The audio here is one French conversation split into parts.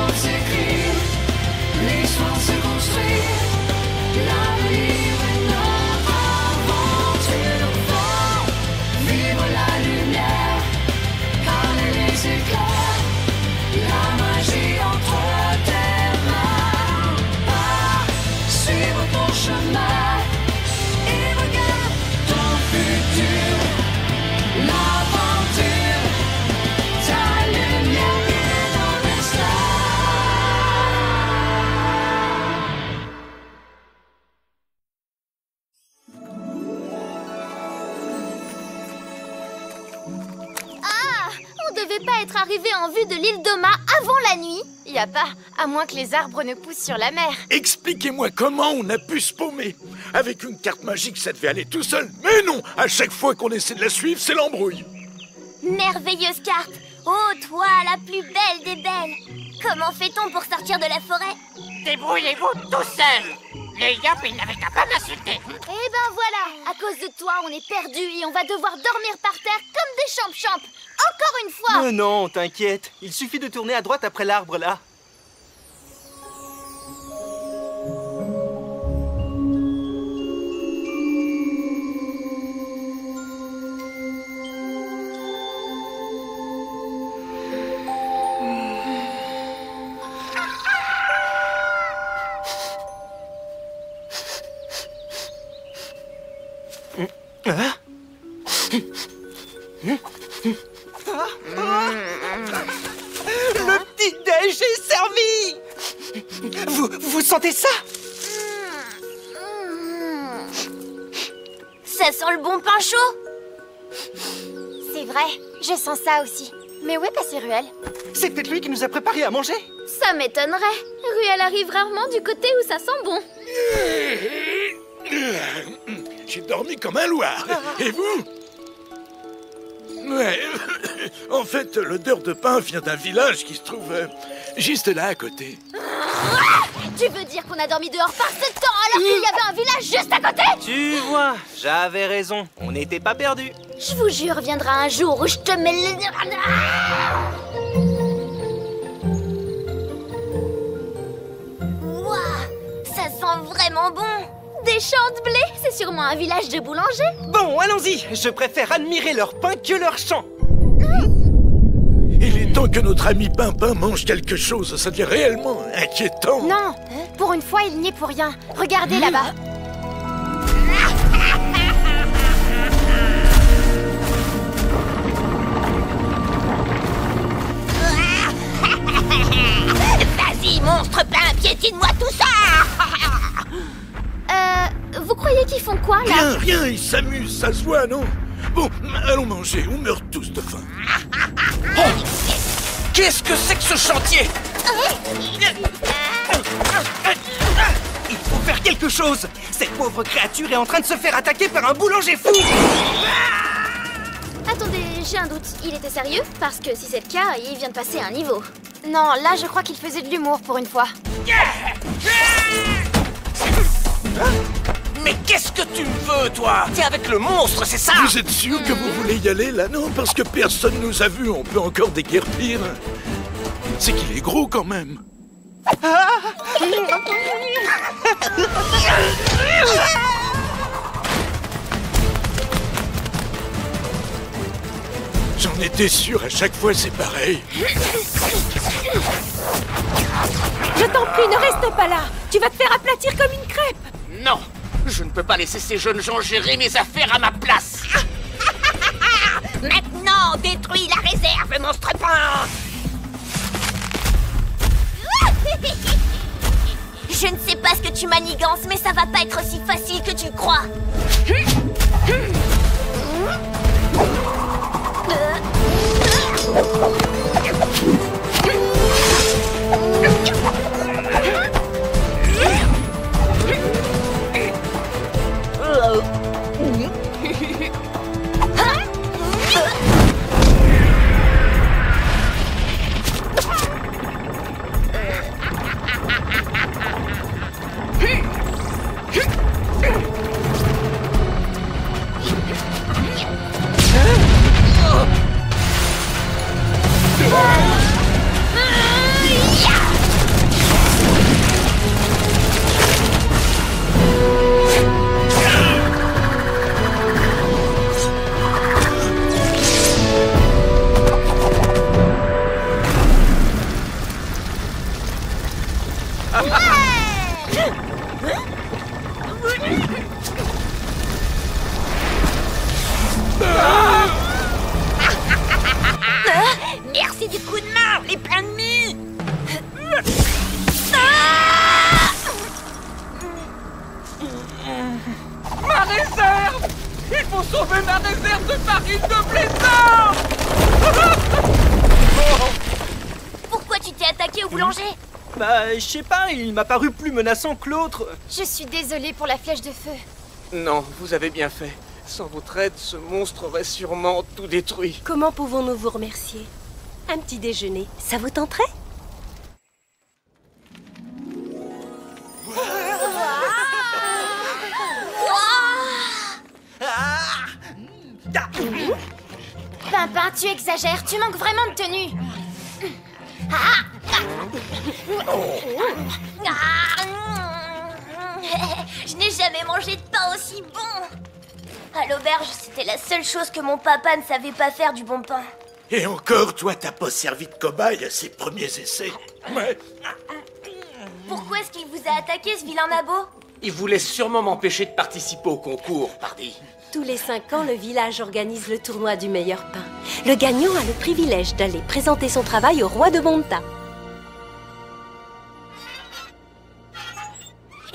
monde s'écrit, l'histoire se construit. L'avenir est notre aventure. Faut vivre la lumière, garder les éclairs, la magie entre tes mains. Suivre ton chemin et regarde ton futur. L'aventure, ta lumière est dans l'espace. Ah, on devait pas être arrivé en vue de l'île Doma avant la nuit. Y a pas, à moins que les arbres ne poussent sur la mer. Expliquez-moi comment on a pu se paumer. Avec une carte magique, ça devait aller tout seul. Mais non, à chaque fois qu'on essaie de la suivre, c'est l'embrouille. Merveilleuse carte. Oh, toi, la plus belle des belles. Comment fait-on pour sortir de la forêt? Débrouillez-vous tout seul. Les Yop, ils n'avaient qu'à pas m'insulter. Eh ben voilà, à cause de toi, on est perdus et on va devoir dormir par terre comme des champs-champs. Encore une fois. Non, t'inquiète. Il suffit de tourner à droite après l'arbre, là. Le petit-déj est servi. Vous sentez ça? Ça sent le bon pain chaud. C'est vrai, je sens ça aussi. Mais où est passé Ruel? C'est peut-être lui qui nous a préparé à manger. Ça m'étonnerait. Ruel arrive rarement du côté où ça sent bon. J'ai dormi comme un loir. Et vous? Ouais. En fait, l'odeur de pain vient d'un village qui se trouve juste là à côté. Tu veux dire qu'on a dormi dehors par ce temps alors qu'il y avait un village juste à côté? Tu vois, j'avais raison. On n'était pas perdus. Je vous jure, viendra un jour où je te mets le... Ouah, ça sent vraiment bon. Des champs de blé, c'est sûrement un village de boulangers. Bon, allons-y. Je préfère admirer leur pain que leur chant. Il est temps que notre ami Pimpin mange quelque chose. Ça devient réellement inquiétant. Non, pour une fois, il n'y est pour rien. Regardez là-bas. Vas-y, monstre pain, piétine-moi tout ça. Vous croyez qu'ils font quoi, là? Rien, ils s'amusent, ça se voit, non? Bon, allons manger, on meurt tous de faim. Oh, qu'est-ce que c'est que ce chantier? Il faut faire quelque chose. Cette pauvre créature est en train de se faire attaquer par un boulanger fou. Attendez, j'ai un doute. Il était sérieux? Parce que si c'est le cas, il vient de passer un niveau. Non, là, je crois qu'il faisait de l'humour pour une fois. Mais qu'est-ce que tu me veux, toi? T'es avec le monstre, c'est ça? Vous êtes sûr que vous voulez y aller, là? Non, parce que personne nous a vus, on peut encore déguerpir. C'est qu'il est gros, quand même. J'en étais sûr, à chaque fois c'est pareil. Je t'en prie, ne reste pas là. Tu vas te faire aplatir comme une crêpe. Non, je ne peux pas laisser ces jeunes gens gérer mes affaires à ma place. Maintenant, détruis la réserve, monstre pain. Je ne sais pas ce que tu manigances, mais ça va pas être aussi facile que tu crois. Merci du coup de main, les pleins de mie. Ma réserve! Il faut sauver ma réserve de farine de plaisir! Pourquoi tu t'es attaqué au boulanger? Bah, je sais pas, il m'a paru plus menaçant que l'autre. Je suis désolée pour la flèche de feu. Non, vous avez bien fait. Sans votre aide, ce monstre aurait sûrement tout détruit. Comment pouvons-nous vous remercier? Un petit déjeuner, ça vous tenterait? Pimpin, tu exagères, tu manques vraiment de tenue. Je n'ai jamais mangé de pain aussi bon. À l'auberge, c'était la seule chose que mon papa ne savait pas faire du bon pain. Et encore, toi, t'as pas servi de cobaye à ses premiers essais. Ouais. Pourquoi est-ce qu'il vous a attaqué, ce vilain nabo? Il voulait sûrement m'empêcher de participer au concours, pardi. Tous les 5 ans, le village organise le tournoi du meilleur pain. Le gagnant a le privilège d'aller présenter son travail au roi de Monta.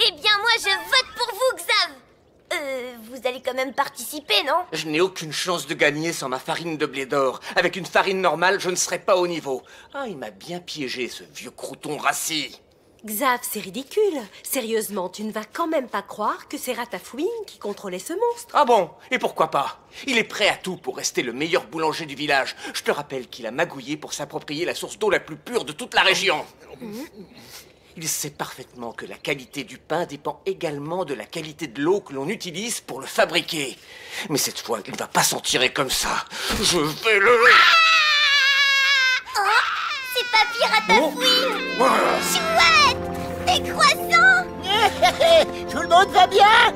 Eh bien, moi, je vote pour vous, Xav. Vous allez quand même participer, non? Je n'ai aucune chance de gagner sans ma farine de blé d'or. Avec une farine normale, je ne serais pas au niveau. Ah, il m'a bien piégé, ce vieux crouton rassis. Xav, c'est ridicule. Sérieusement, tu ne vas quand même pas croire que c'est Ratafouine qui contrôlait ce monstre. Ah bon? Et pourquoi pas? Il est prêt à tout pour rester le meilleur boulanger du village. Je te rappelle qu'il a magouillé pour s'approprier la source d'eau la plus pure de toute la région. Il sait parfaitement que la qualité du pain dépend également de la qualité de l'eau que l'on utilise pour le fabriquer. Mais cette fois, il ne va pas s'en tirer comme ça. Je vais le... C'est Papy Ratafouine. Chouette, des croissants. Tout le monde va bien?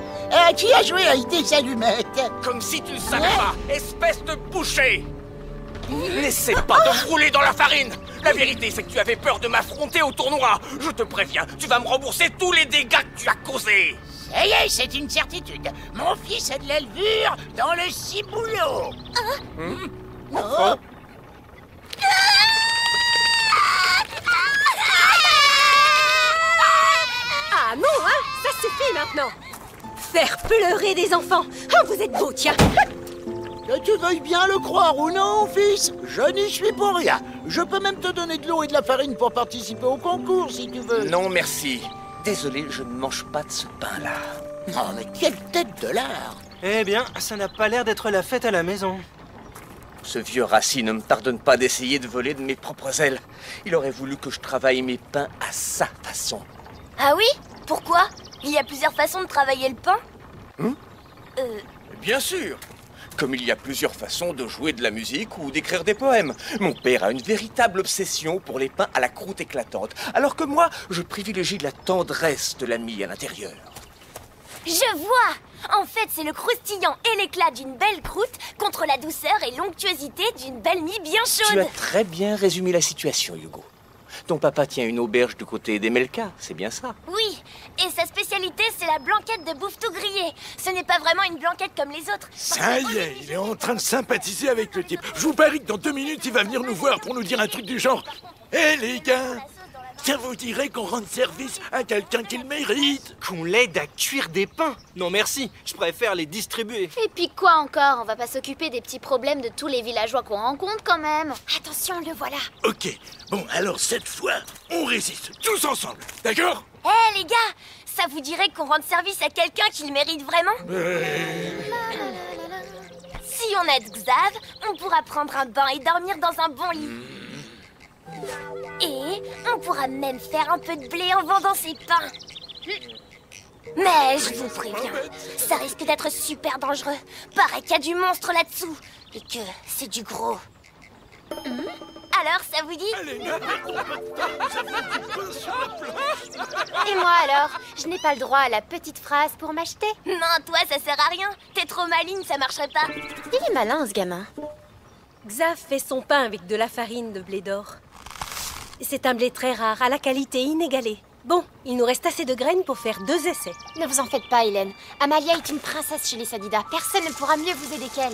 Qui a joué avec des allumettes? Comme si tu ne savais pas, espèce de boucher! N'essaie pas de me rouler dans la farine! La vérité, c'est que tu avais peur de m'affronter au tournoi! Je te préviens, tu vas me rembourser tous les dégâts que tu as causés! Ça y est, c'est une certitude. Mon fils a de la levure dans le ciboulot. Oh. Ah non, hein? Ça suffit maintenant. Faire pleurer des enfants. Ah, vous êtes beau, tiens. Que tu veuilles bien le croire ou non, fils, je n'y suis pour rien. Je peux même te donner de l'eau et de la farine pour participer au concours, si tu veux. Non, merci. Désolé, je ne mange pas de ce pain-là. Oh, mais quelle tête de lard! Eh bien, ça n'a pas l'air d'être la fête à la maison. Ce vieux rassis ne me pardonne pas d'essayer de voler de mes propres ailes. Il aurait voulu que je travaille mes pains à sa façon. Ah oui? Pourquoi? Il y a plusieurs façons de travailler le pain? Bien sûr. Comme il y a plusieurs façons de jouer de la musique ou d'écrire des poèmes. Mon père a une véritable obsession pour les pains à la croûte éclatante, alors que moi, je privilégie la tendresse de la mie à l'intérieur. Je vois! En fait, c'est le croustillant et l'éclat d'une belle croûte contre la douceur et l'onctuosité d'une belle mie bien Tu chaude. as très bien résumé la situation, Hugo. Ton papa tient une auberge du côté d'Emelka, c'est bien ça? Oui, et sa spécialité, c'est la blanquette de bouffe-tout grillé. Ce n'est pas vraiment une blanquette comme les autres. Ça y est, il est en train de sympathiser avec le type. Je vous parie que dans 2 minutes, il va venir nous voir pour nous dire un truc du genre. Hé les gars, ça vous dirait qu'on rende service à quelqu'un qui le mérite? Qu'on l'aide à cuire des pains? Non merci, je préfère les distribuer. Et puis quoi encore? On va pas s'occuper des petits problèmes de tous les villageois qu'on rencontre quand même. Attention, le voilà. Ok, bon alors cette fois, on résiste tous ensemble, d'accord? Hé les gars, ça vous dirait qu'on rende service à quelqu'un qui le mérite vraiment? Si on aide Xav, on pourra prendre un bain et dormir dans un bon lit. Et on pourra même faire un peu de blé en vendant ses pains. Mais je vous préviens, ça risque d'être super dangereux. Pareil qu'il y a du monstre là-dessous et que c'est du gros. Alors, ça vous dit? Allez, n'arrêtons pas de temps, ça fait du pain sur la planche. Et moi alors? Je n'ai pas le droit à la petite phrase pour m'acheter? Non, toi, ça sert à rien. T'es trop maligne, ça marcherait pas. Il est malin, ce gamin. Xav fait son pain avec de la farine de blé d'or. C'est un blé très rare, à la qualité inégalée. Bon, il nous reste assez de graines pour faire 2 essais. Ne vous en faites pas, Hélène. Amalia est une princesse chez les Sadida. Personne ne pourra mieux vous aider qu'elle.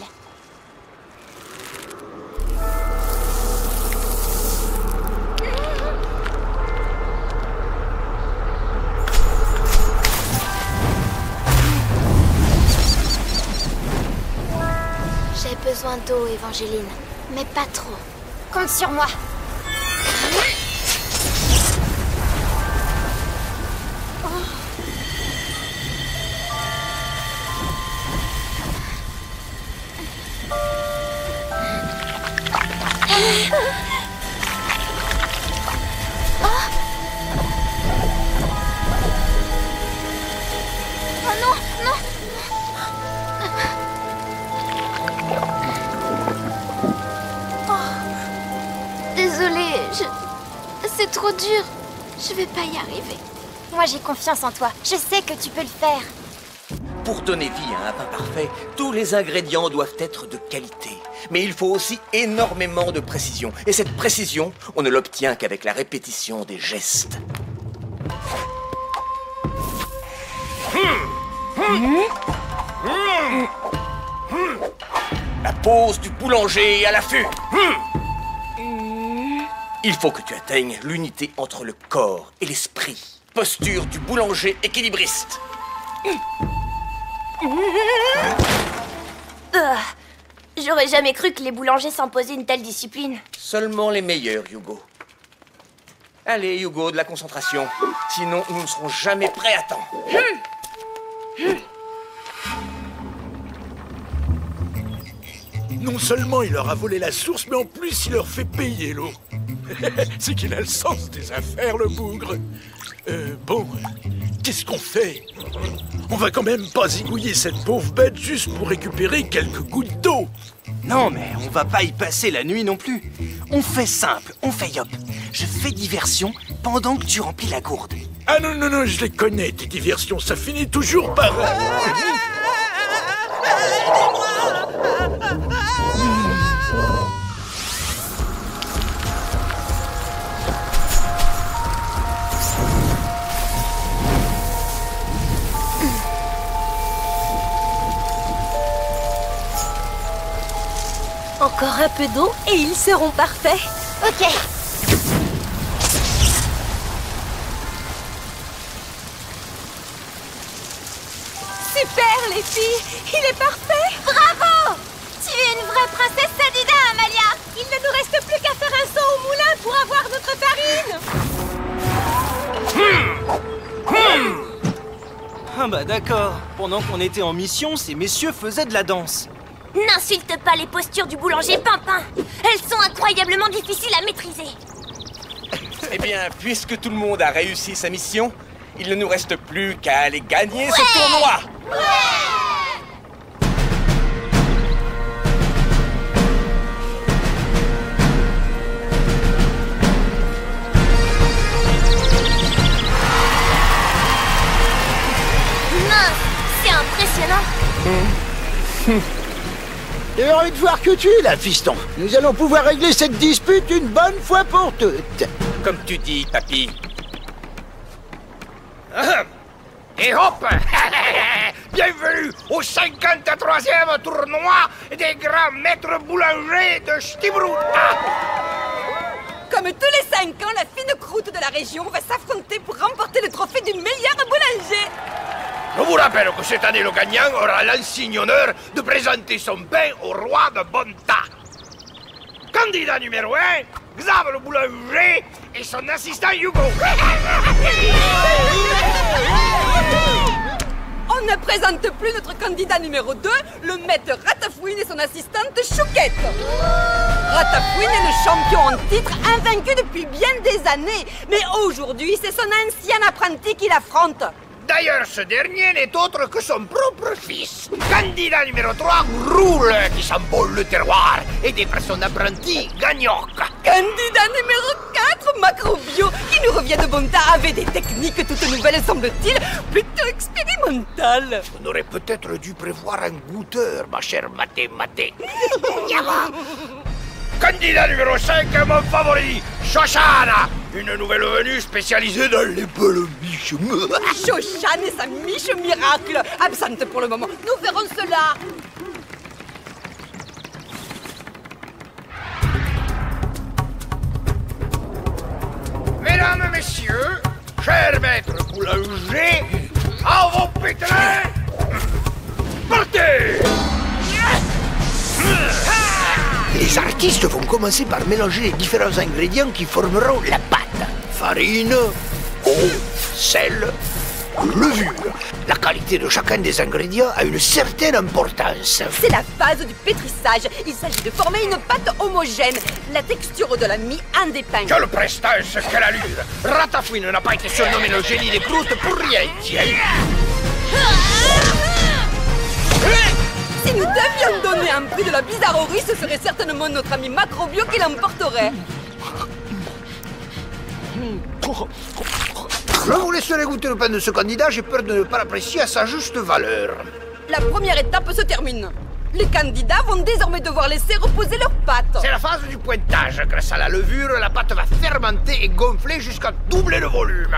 J'ai besoin d'eau, Évangeline. Mais pas trop. Compte sur moi. Oh non, non. Désolée, c'est trop dur. Je vais pas y arriver. Moi, j'ai confiance en toi. Je sais que tu peux le faire. Pour donner vie à un pain parfait, tous les ingrédients doivent être de qualité. Mais il faut aussi énormément de précision. Et cette précision, on ne l'obtient qu'avec la répétition des gestes. La pose du boulanger à l'affût. Il faut que tu atteignes l'unité entre le corps et l'esprit. Posture du boulanger équilibriste. J'aurais jamais cru que les boulangers s'imposaient une telle discipline. Seulement les meilleurs, Hugo. Allez, Hugo, de la concentration. Sinon, nous ne serons jamais prêts à temps. Non seulement il leur a volé la source, mais en plus il leur fait payer l'eau. C'est qu'il a le sens des affaires, le bougre. Bon, qu'est-ce qu'on fait? On va quand même pas zigouiller cette pauvre bête juste pour récupérer quelques gouttes d'eau. Non, mais on va pas y passer la nuit non plus. On fait simple, on fait yop. Je fais diversion pendant que tu remplis la gourde. Ah non, non, non, je les connais, tes diversions, ça finit toujours par... Encore un peu d'eau et ils seront parfaits. Ok. Super, les filles! Il est parfait! Bravo! Tu es une vraie princesse Sadida, Amalia! Il ne nous reste plus qu'à faire un saut au moulin pour avoir notre farine! Ah bah d'accord. Pendant qu'on était en mission, ces messieurs faisaient de la danse. N'insulte pas les postures du boulanger Pimpin. Elles sont incroyablement difficiles à maîtriser. Eh bien, puisque tout le monde a réussi sa mission, il ne nous reste plus qu'à aller gagner ce tournoi. Mince, c'est impressionnant. J'ai envie de voir que tu es là, fiston. Nous allons pouvoir régler cette dispute une bonne fois pour toutes. Comme tu dis, papy. Et hop! Bienvenue au 53e tournoi des grands maîtres boulangers de Stibrout. Comme tous les 5 ans, la fine croûte de la région va s'affronter pour remporter le trophée du meilleur boulanger. Je vous rappelle que cette année, le gagnant aura l'insigne honneur de présenter son pain au roi de Bonta. Candidat numéro 1, Xav le boulanger et son assistant Hugo. On ne présente plus notre candidat numéro 2, le maître Ratafouine et son assistante Chouquette. Ratafouine est le champion en titre, invaincu depuis bien des années. Mais aujourd'hui, c'est son ancien apprenti qui l'affronte. D'ailleurs, ce dernier n'est autre que son propre fils. Candidat numéro 3, Roule, qui s'embole le terroir et défend son apprenti, Gagnoc. Candidat numéro 4, Macrobio, qui nous revient de Bonta avec des techniques toutes nouvelles, semble-t-il, plutôt expérimentales. On aurait peut-être dû prévoir un goûteur, ma chère Maté. Candidat numéro 5, mon favori, Shoshana, Une nouvelle venue spécialisée dans les belles miches. Shoshan et sa miche miracle. Absente pour le moment. Nous verrons cela. Mesdames, messieurs, chers maîtres boulangers, à vos pétrins, partez! Les artistes vont commencer par mélanger les différents ingrédients qui formeront la pâte. Farine, eau, sel, levure. La qualité de chacun des ingrédients a une certaine importance. C'est la phase du pétrissage. Il s'agit de former une pâte homogène. La texture de la mie en dépend. Quelle prestance, quelle allure! Ratafouine n'a pas été surnommé le génie des croûtes pour rien, tiens! Si nous devions donner un prix de la bizarrerie, ce serait certainement notre ami Macrobio qui l'emporterait. Je vous laisserai goûter le pain de ce candidat, j'ai peur de ne pas l'apprécier à sa juste valeur. La première étape se termine. Les candidats vont désormais devoir laisser reposer leurs pâtes. C'est la phase du pointage. Grâce à la levure, la pâte va fermenter et gonfler jusqu'à doubler le volume.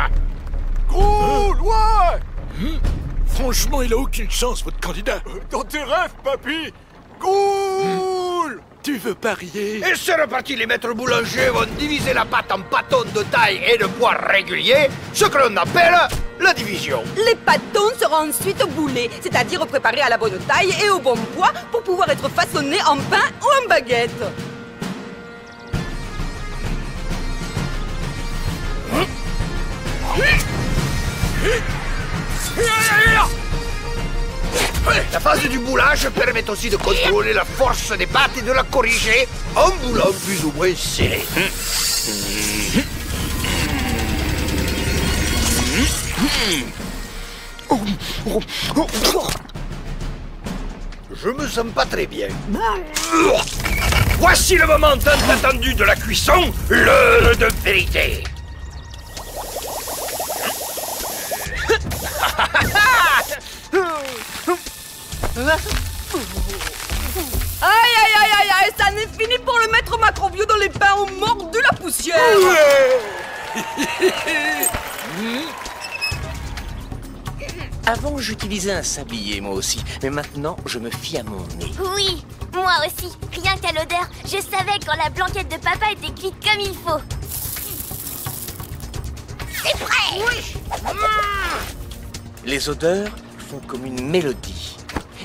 Cool, ouais. Franchement, il a aucune chance, votre candidat. Dans tes rêves, papy. Cool. Tu veux parier? Et c'est reparti, les maîtres boulangers vont diviser la pâte en pâtons de taille et de poids réguliers, ce que l'on appelle la division. Les pâtons seront ensuite boulés, c'est-à-dire préparés à la bonne taille et au bon poids pour pouvoir être façonnés en pain ou en baguette. La phase du boulage permet aussi de contrôler la force des pâtes et de la corriger en boulant plus ou moins serré. Je me sens pas très bien. Voici le moment tant attendu de la cuisson, l'heure de vérité. Aïe aïe aïe aïe aïe, ça n'est fini pour le maître Macrobio dont les pains ont mordu la poussière. Avant, j'utilisais un sablier, moi aussi. Mais maintenant, je me fie à mon nez. Oui, moi aussi. Rien qu'à l'odeur, je savais quand la blanquette de papa était cuite comme il faut. C'est prêt! Oui. Les odeurs font comme une mélodie.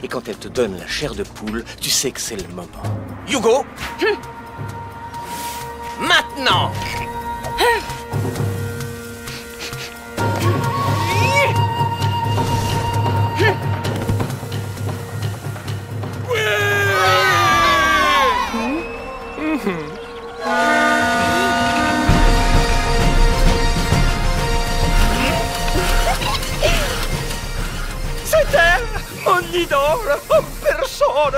Et quand elles te donnent la chair de poule, tu sais que c'est le moment. Hugo! Maintenant! C'était mon idole en personne.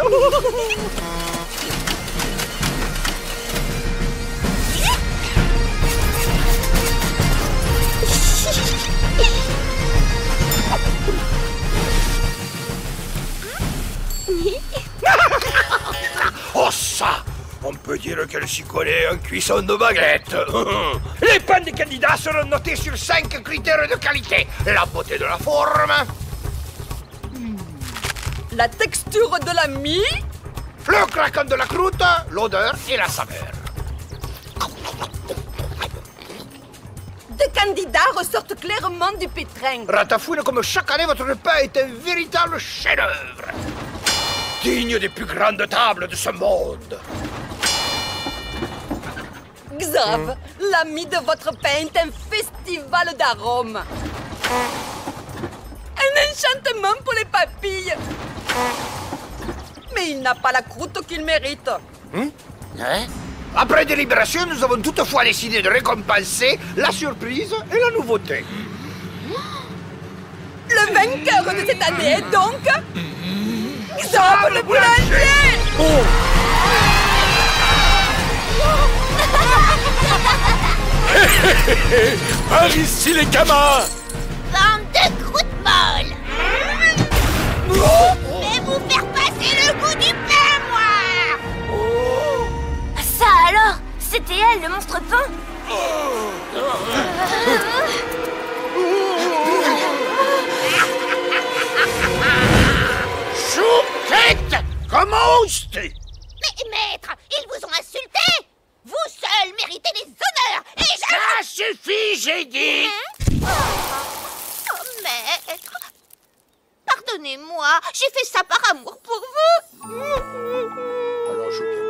Oh ça! On peut dire qu'elle s'y connaît en cuisson de baguette. Les pains des candidats seront notés sur 5 critères de qualité. La beauté de la forme, La texture de la mie, le craquant de la croûte, l'odeur et la saveur. deux candidats ressortent clairement du pétrin. Ratafouine, comme chaque année, votre repas est un véritable chef-d'œuvre. Digne des plus grandes tables de ce monde. Xav, la mie de votre pain est un festival d'arômes. Un enchantement pour les papilles. Mais il n'a pas la croûte qu'il mérite. Après délibération, nous avons toutefois décidé de récompenser la surprise et la nouveauté. Le vainqueur de cette année est donc... Xav le boulanger. Par ici les gamins! Bande de croûtes molles! Mais vous faire passer le goût du pain, moi! Ça alors? C'était elle, le monstre pain? Chouquette! Comment oses-tu? Mais maître, ils vous ont insulté. Vous seuls méritez les honneurs. Et je... Ça suffit, j'ai dit! Oh, maître. Pardonnez-moi, j'ai fait ça par amour pour vous. Alors, Chouquette,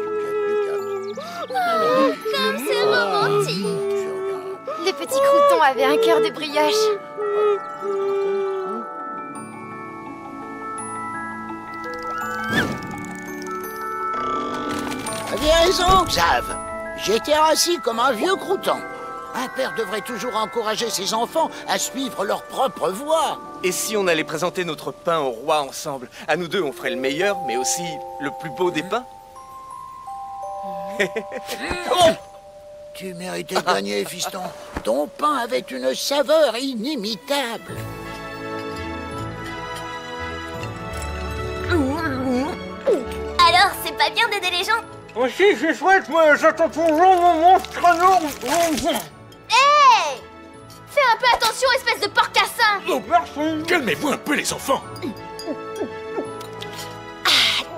Comme c'est romantique. Les petits croutons avaient un cœur de brioche. T'avais raison, Xav. J'étais assis comme un vieux crouton. Un père devrait toujours encourager ses enfants à suivre leur propre voie. Et si on allait présenter notre pain au roi ensemble? À nous deux, on ferait le meilleur, mais aussi le plus beau des pains. Oh! Tu méritais de gagner, fiston. Ton pain avait une saveur inimitable. Alors, c'est pas bien d'aider les gens? Aussi, je souhaite, mais j'attends toujours mon monstre énorme. Hey! Fais un peu attention, espèce de porcassin! Oh, merci. Calmez-vous un peu, les enfants.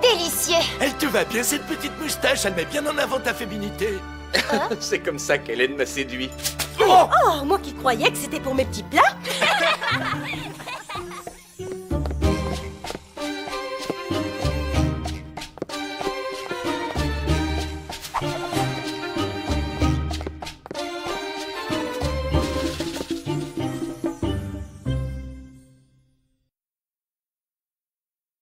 Délicieux. Elle te va bien, cette petite moustache. Elle met bien en avant ta féminité. C'est comme ça qu'Hélène m'a séduit. Oh, moi qui croyais que c'était pour mes petits plats.